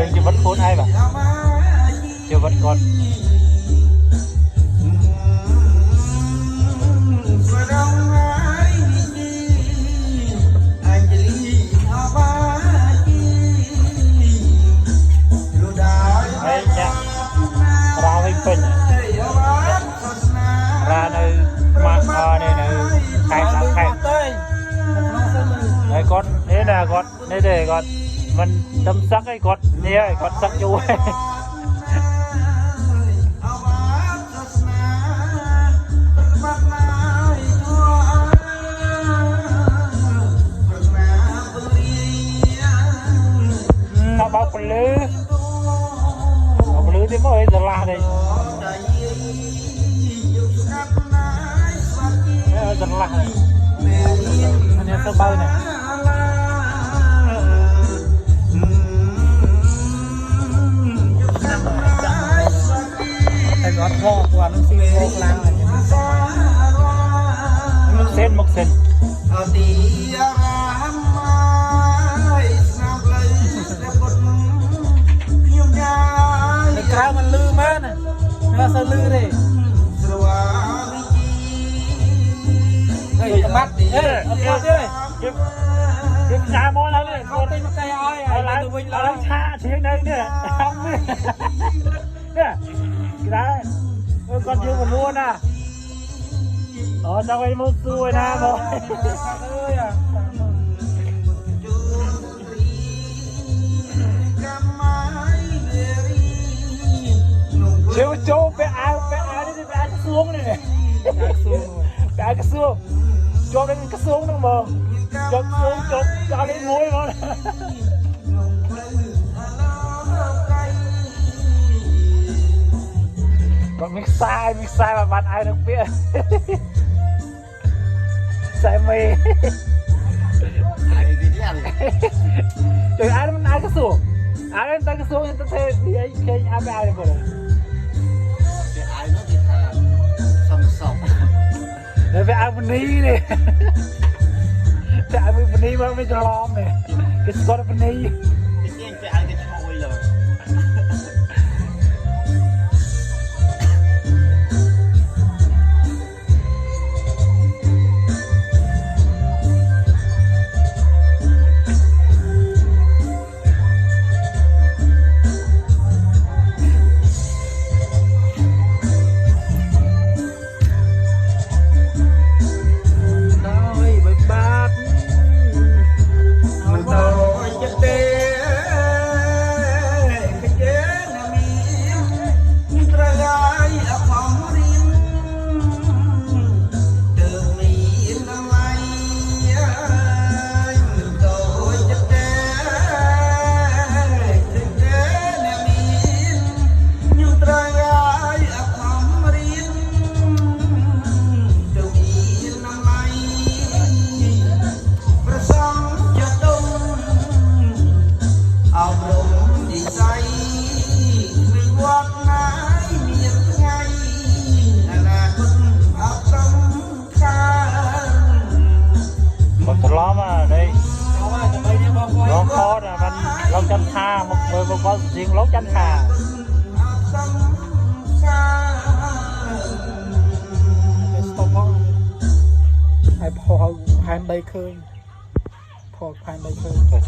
យើងជីវិតខ្លួនឯងបាទជីវិតគាត់រាវិញពេញរានៅម៉ាក់នេះនៅខេត្តដល់ខេត្តហើយគាត់នេះណាគាត់នេះទេគាត់មិនដុំសឹកឯងគាត់នេះឯងគាត់សឹកយូរឯងបោកពលឺទីមកឯងស្រឡះនេះស្រឡះនេះទៅបើនេះតែគាត់ថតគាត់នឹងស៊ីរកឡើងមកសេនអត់ទីអារ៉ាក្រៅมันលឺមែនណាសូវលឺទេស្រវាវិជីហេបាត់អត់ទៀតទេជិះឆាមកឡើងនេះគាត់ទិញមកកែឲ្យឡើងទៅវិញឡើងឆាជ្រៀងនៅនេះហំនេះនេះក្រៅគាត់យើងមកលួនណាអូចង់ឲ្យមកសួរណាបងអើយចូលចូលไปអានេះទៅไปអាក្រសួងនេះไปអាក្រសួងចូលđếnក្រសួងហ្នឹងមកចូលចូលនេះមួយមកគាត់មីខ្សែបាត់អាយនឹងពាក្យខ្សែមេចូលអានេះមិនអាក្រសួងអានេះតែក្រសួងទៅទេនិយាយឃើញអាប់អាយទៅđể về ăn bánh này để ăn bánh mà mới cho lom này cái con bánh cái phải ăn cái choi rồi lông chanh tha một người một con riêng lấu chanh tha hai phò hai đây khơi phò hai đây khơi